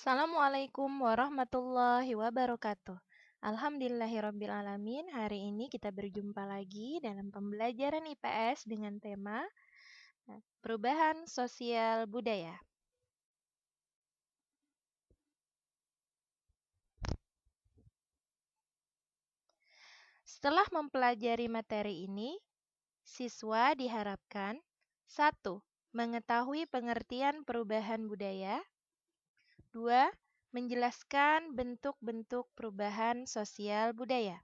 Assalamualaikum warahmatullahi wabarakatuh. Alhamdulillahirrabbilalamin. Hari ini kita berjumpa lagi dalam pembelajaran IPS dengan tema perubahan sosial budaya. Setelah mempelajari materi ini, siswa diharapkan 1. Mengetahui pengertian perubahan budaya. 2. Menjelaskan bentuk-bentuk perubahan sosial budaya.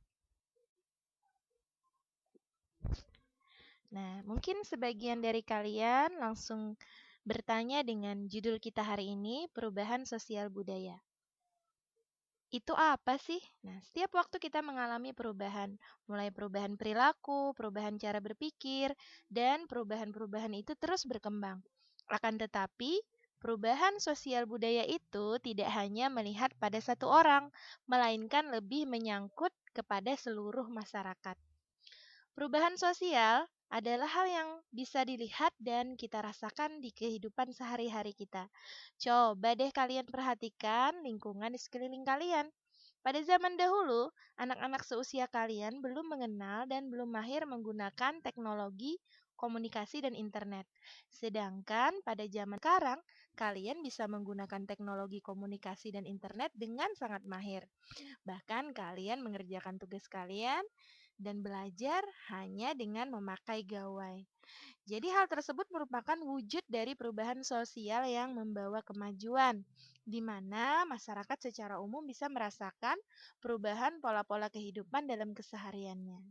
Nah, mungkin sebagian dari kalian langsung bertanya dengan judul kita hari ini, perubahan sosial budaya. Itu apa sih? Nah, setiap waktu kita mengalami perubahan, mulai perubahan perilaku, perubahan cara berpikir, dan perubahan-perubahan itu terus berkembang. Akan tetapi, perubahan sosial budaya itu tidak hanya melihat pada satu orang, melainkan lebih menyangkut kepada seluruh masyarakat. Perubahan sosial adalah hal yang bisa dilihat dan kita rasakan di kehidupan sehari-hari kita. Coba deh kalian perhatikan lingkungan di sekeliling kalian. Pada zaman dahulu, anak-anak seusia kalian belum mengenal dan belum mahir menggunakan teknologi komunikasi dan internet. Sedangkan pada zaman sekarang, kalian bisa menggunakan teknologi komunikasi dan internet dengan sangat mahir. Bahkan kalian mengerjakan tugas kalian dan belajar hanya dengan memakai gawai. Jadi hal tersebut merupakan wujud dari perubahan sosial yang membawa kemajuan, di mana masyarakat secara umum bisa merasakan perubahan pola-pola kehidupan dalam kesehariannya.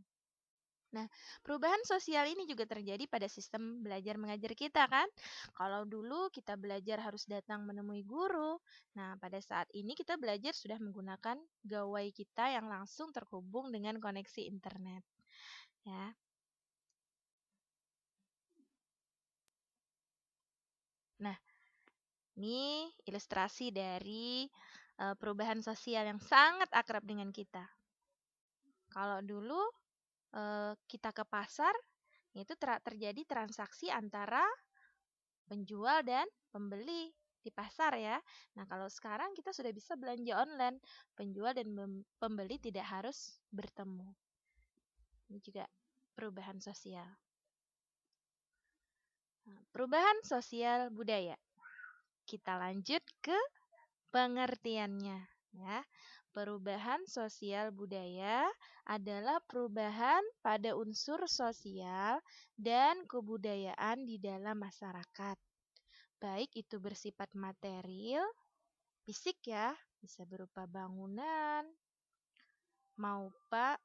Nah, perubahan sosial ini juga terjadi pada sistem belajar mengajar kita kan? Kalau dulu kita belajar harus datang menemui guru. Nah, pada saat ini kita belajar sudah menggunakan gawai kita yang langsung terhubung dengan koneksi internet. Ya. Nah, ini ilustrasi dari perubahan sosial yang sangat akrab dengan kita. Kalau dulu kita ke pasar, itu terjadi transaksi antara penjual dan pembeli di pasar ya. Nah, kalau sekarang kita sudah bisa belanja online, penjual dan pembeli tidak harus bertemu. Ini juga perubahan sosial. Nah, perubahan sosial budaya. Kita lanjut ke pengertiannya ya. Perubahan sosial budaya adalah perubahan pada unsur sosial dan kebudayaan di dalam masyarakat. Baik itu bersifat material, fisik ya, bisa berupa bangunan,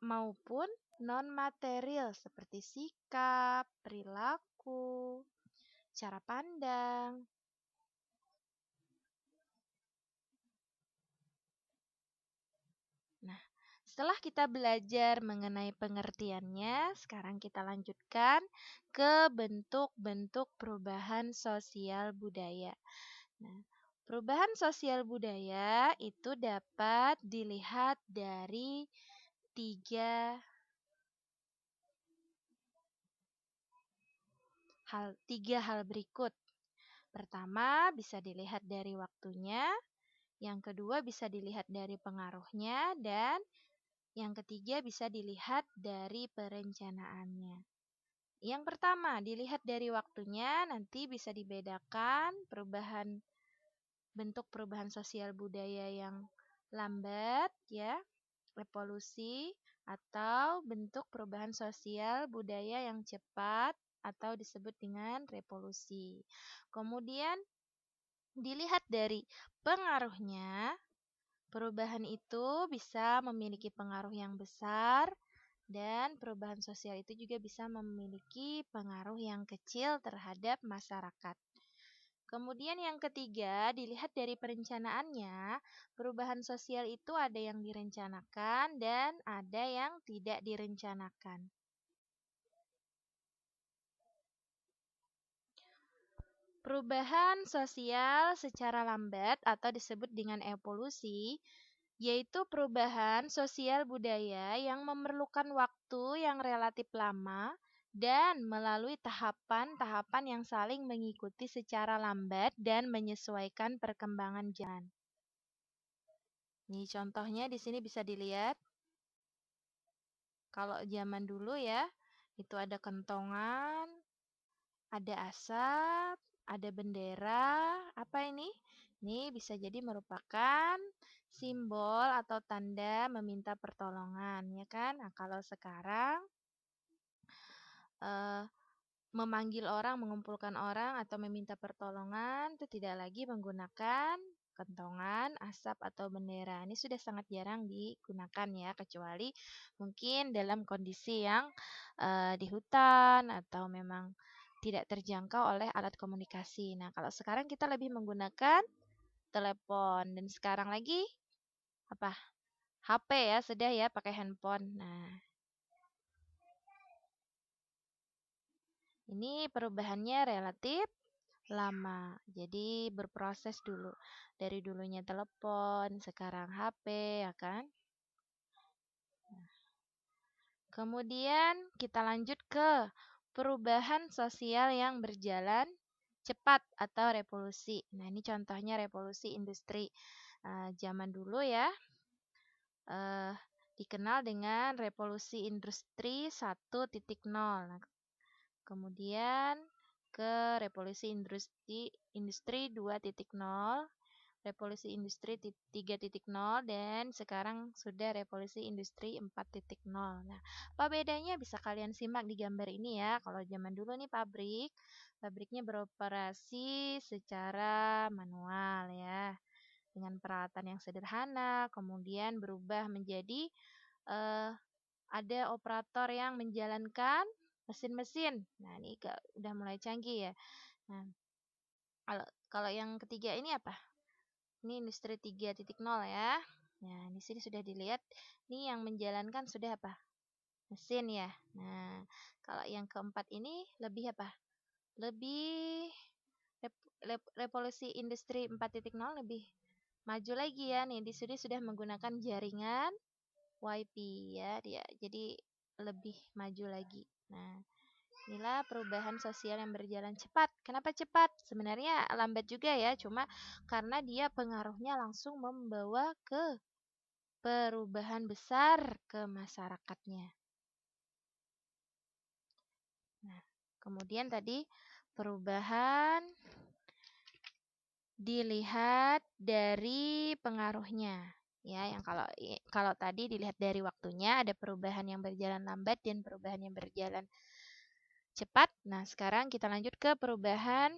maupun non-material seperti sikap, perilaku, cara pandang. Nah, setelah kita belajar mengenai pengertiannya, sekarang kita lanjutkan ke bentuk-bentuk perubahan sosial budaya. Nah, perubahan sosial budaya itu dapat dilihat dari tiga hal berikut. Pertama, bisa dilihat dari waktunya, yang kedua bisa dilihat dari pengaruhnya, dan yang ketiga bisa dilihat dari perencanaannya. Yang pertama, dilihat dari waktunya, nanti bisa dibedakan bentuk perubahan sosial budaya yang lambat ya, revolusi, atau bentuk perubahan sosial budaya yang cepat atau disebut dengan revolusi. Kemudian dilihat dari pengaruhnya, perubahan itu bisa memiliki pengaruh yang besar dan perubahan sosial itu juga bisa memiliki pengaruh yang kecil terhadap masyarakat. Kemudian yang ketiga, dilihat dari perencanaannya, perubahan sosial itu ada yang direncanakan dan ada yang tidak direncanakan. Perubahan sosial secara lambat atau disebut dengan evolusi, yaitu perubahan sosial budaya yang memerlukan waktu yang relatif lama dan melalui tahapan-tahapan yang saling mengikuti secara lambat dan menyesuaikan perkembangan zaman. Ini contohnya di sini bisa dilihat. Kalau zaman dulu ya, itu ada kentongan, ada asap, ada bendera. Apa ini? Ini bisa jadi merupakan simbol atau tanda meminta pertolongan, ya kan? Nah, kalau sekarang eh, memanggil orang, mengumpulkan orang, atau meminta pertolongan itu tidak lagi menggunakan kentongan, asap, atau bendera. Ini sudah sangat jarang digunakan ya, kecuali mungkin dalam kondisi yang di hutan atau memang tidak terjangkau oleh alat komunikasi. Nah, kalau sekarang kita lebih menggunakan telepon dan sekarang lagi apa? HP ya, sudah ya pakai handphone. Nah, ini perubahannya relatif lama. Jadi berproses dulu. Dari dulunya telepon, sekarang HP, ya kan? Kemudian kita lanjut ke perubahan sosial yang berjalan cepat atau revolusi. Nah, ini contohnya revolusi industri. Zaman dulu ya, eh, dikenal dengan revolusi industri 1.0. Nah, kemudian ke revolusi industri 2.0, revolusi industri 3.0, dan sekarang sudah revolusi industri 4.0. Nah, apa bedanya bisa kalian simak di gambar ini ya. Kalau zaman dulu nih pabriknya beroperasi secara manual ya, dengan peralatan yang sederhana, kemudian berubah menjadi eh, ada operator yang menjalankan mesin-mesin. Nah, ini udah mulai canggih ya. Nah, kalau kalau yang ketiga ini apa? Ini industri 3.0 ya. Nah, di sini sudah dilihat. Ini yang menjalankan sudah apa? Mesin ya. Nah, kalau yang keempat ini lebih apa? Lebih revolusi industri 4.0 lebih maju lagi ya. Nih, di sini sudah menggunakan jaringan Wi-Fi ya, dia. Jadi lebih maju lagi. Nah, inilah perubahan sosial yang berjalan cepat. Kenapa cepat? Sebenarnya lambat juga ya, cuma karena dia pengaruhnya langsung membawa ke perubahan besar ke masyarakatnya. Nah, kemudian tadi perubahan dilihat dari pengaruhnya. Ya, yang kalau tadi dilihat dari waktunya, ada perubahan yang berjalan lambat dan perubahan yang berjalan cepat. Nah, sekarang kita lanjut ke perubahan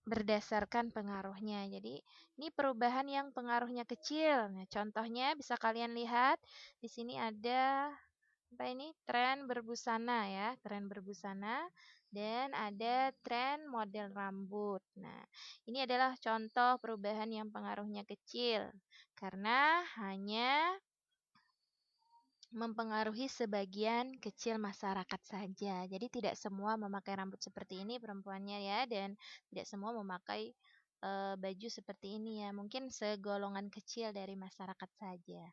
berdasarkan pengaruhnya. Jadi, ini perubahan yang pengaruhnya kecil. Nah, contohnya bisa kalian lihat di sini ada apa ini? Tren berbusana ya, tren berbusana, dan ada tren model rambut. Nah, ini adalah contoh perubahan yang pengaruhnya kecil karena hanya mempengaruhi sebagian kecil masyarakat saja. Jadi tidak semua memakai rambut seperti ini perempuannya ya, dan tidak semua memakai baju seperti ini ya. Mungkin segolongan kecil dari masyarakat saja.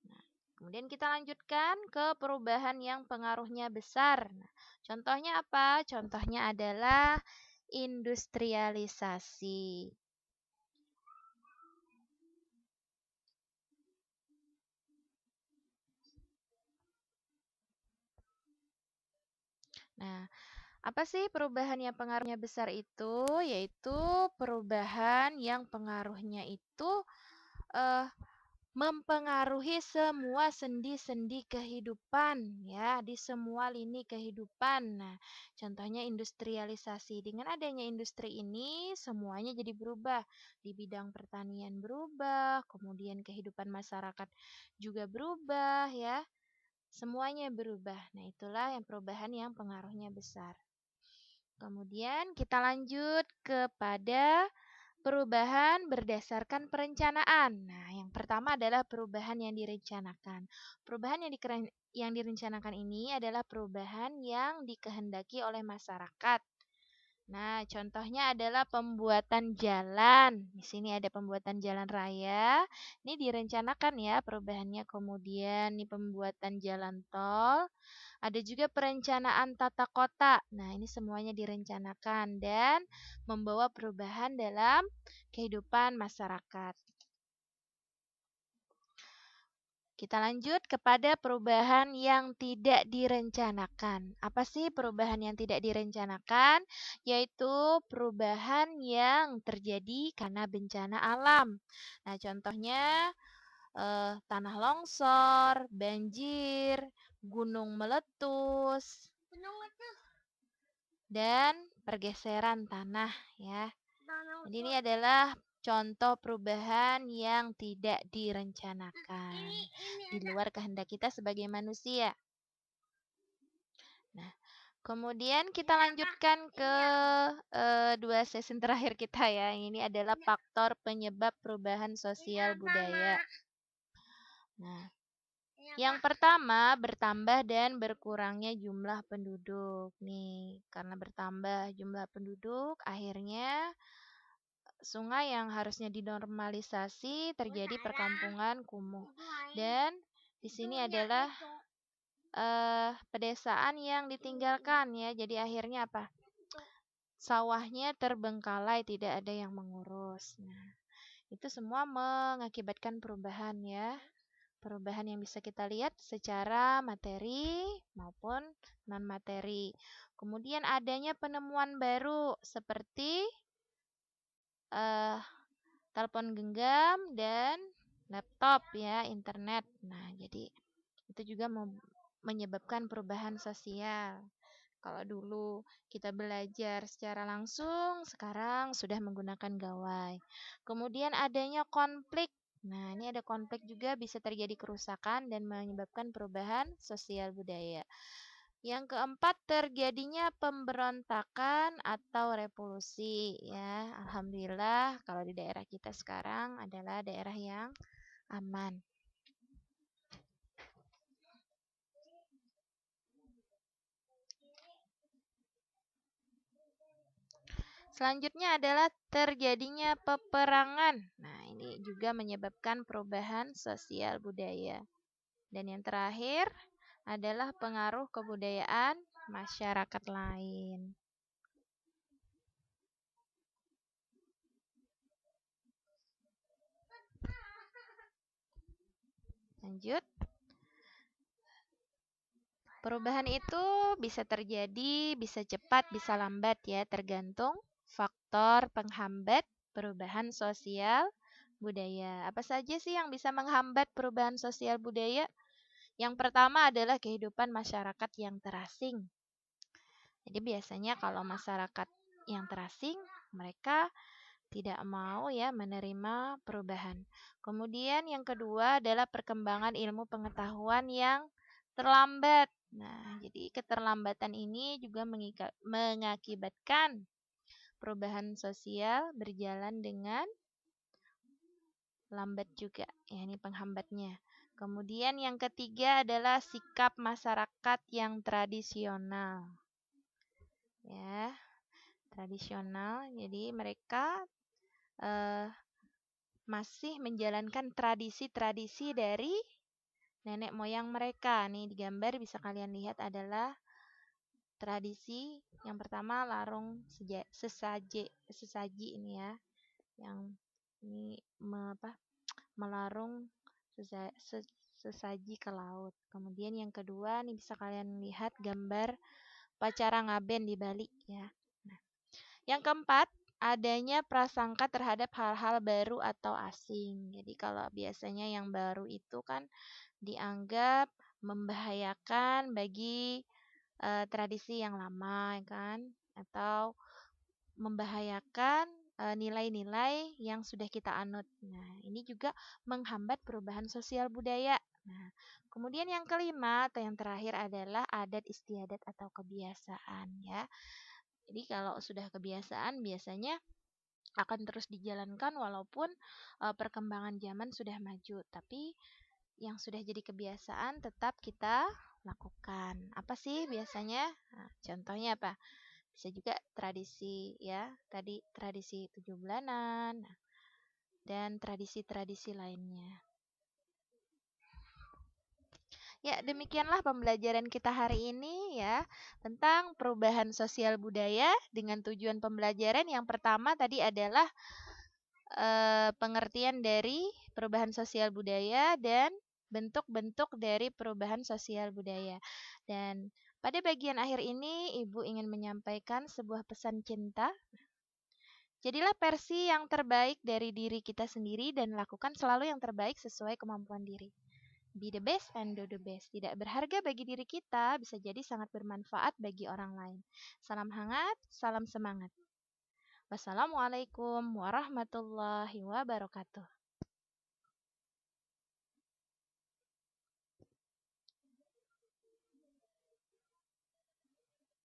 Nah, kemudian kita lanjutkan ke perubahan yang pengaruhnya besar. Nah, contohnya apa? Contohnya adalah industrialisasi. Nah, apa sih perubahan yang pengaruhnya besar itu? Yaitu perubahan yang pengaruhnya itu eh, mempengaruhi semua sendi-sendi kehidupan ya, di semua lini kehidupan. Nah, contohnya industrialisasi. Dengan adanya industri ini semuanya jadi berubah. Di bidang pertanian berubah, kemudian kehidupan masyarakat juga berubah ya. Semuanya berubah. Nah, itulah yang perubahan yang pengaruhnya besar. Kemudian kita lanjut kepada perubahan berdasarkan perencanaan. Nah, yang pertama adalah perubahan yang direncanakan. Perubahan yang direncanakan ini adalah perubahan yang dikehendaki oleh masyarakat. Nah, contohnya adalah pembuatan jalan. Di sini ada pembuatan jalan raya. Ini direncanakan ya perubahannya. Kemudian ini pembuatan jalan tol. Ada juga perencanaan tata kota. Nah, ini semuanya direncanakan dan membawa perubahan dalam kehidupan masyarakat. Kita lanjut kepada perubahan yang tidak direncanakan. Apa sih perubahan yang tidak direncanakan? Yaitu perubahan yang terjadi karena bencana alam. Nah, contohnya tanah longsor, banjir, gunung meletus, dan pergeseran tanah ya. Jadi ini adalah contoh perubahan yang tidak direncanakan di luar kehendak kita sebagai manusia. Nah, kemudian kita lanjutkan ke dua sesi terakhir kita ya. Ini adalah faktor penyebab perubahan sosial budaya. Nah, yang pertama, bertambah dan berkurangnya jumlah penduduk. Nih, karena bertambah jumlah penduduk, akhirnya sungai yang harusnya dinormalisasi terjadi perkampungan kumuh. Dan di sini adalah pedesaan yang ditinggalkan ya. Jadi akhirnya apa? Sawahnya terbengkalai, tidak ada yang mengurus. Nah, itu semua mengakibatkan perubahan ya. Perubahan yang bisa kita lihat secara materi maupun non-materi. Kemudian adanya penemuan baru seperti telepon genggam dan laptop ya, internet. Nah, jadi itu juga menyebabkan perubahan sosial. Kalau dulu kita belajar secara langsung, sekarang sudah menggunakan gawai. Kemudian adanya konflik. Nah, ini ada konflik juga bisa terjadi kerusakan dan menyebabkan perubahan sosial budaya. Yang keempat, terjadinya pemberontakan atau revolusi ya. Alhamdulillah kalau di daerah kita sekarang adalah daerah yang aman. Selanjutnya adalah terjadinya peperangan. Nah, ini juga menyebabkan perubahan sosial budaya. Dan yang terakhir adalah pengaruh kebudayaan masyarakat lain. Lanjut. Perubahan itu bisa terjadi, bisa cepat, bisa lambat ya, tergantung faktor penghambat perubahan sosial budaya. Apa saja sih yang bisa menghambat perubahan sosial budaya? Yang pertama adalah kehidupan masyarakat yang terasing. Jadi biasanya kalau masyarakat yang terasing, mereka tidak mau ya menerima perubahan. Kemudian yang kedua adalah perkembangan ilmu pengetahuan yang terlambat. Nah, jadi keterlambatan ini juga mengakibatkan perubahan sosial berjalan dengan lambat juga. Ya, ini penghambatnya. Kemudian yang ketiga adalah sikap masyarakat yang tradisional. Ya, tradisional. Jadi mereka masih menjalankan tradisi-tradisi dari nenek moyang mereka. Nih di gambar bisa kalian lihat adalah tradisi yang pertama larung sesaji ini ya. Yang ini melarung sesaji ke laut. Kemudian yang kedua nih bisa kalian lihat gambar upacara ngaben di Bali ya. Nah, yang keempat adanya prasangka terhadap hal-hal baru atau asing. Jadi kalau biasanya yang baru itu kan dianggap membahayakan bagi tradisi yang lama kan, atau membahayakan nilai-nilai yang sudah kita anut. Nah, ini juga menghambat perubahan sosial budaya. Nah, kemudian yang kelima atau yang terakhir adalah adat istiadat atau kebiasaan ya. Jadi kalau sudah kebiasaan biasanya akan terus dijalankan walaupun perkembangan zaman sudah maju, tapi yang sudah jadi kebiasaan tetap kita lakukan. Apa sih biasanya? Nah, contohnya apa? Bisa juga tradisi ya, tadi tradisi 7 bulanan dan tradisi-tradisi lainnya. Ya, demikianlah pembelajaran kita hari ini ya tentang perubahan sosial budaya dengan tujuan pembelajaran yang pertama tadi adalah pengertian dari perubahan sosial budaya dan bentuk-bentuk dari perubahan sosial budaya. Dan pada bagian akhir ini Ibu ingin menyampaikan sebuah pesan cinta. Jadilah versi yang terbaik dari diri kita sendiri dan lakukan selalu yang terbaik sesuai kemampuan diri. Be the best and do the best. Tidak berharga bagi diri kita, bisa jadi sangat bermanfaat bagi orang lain. Salam hangat, salam semangat. Wassalamualaikum warahmatullahi wabarakatuh.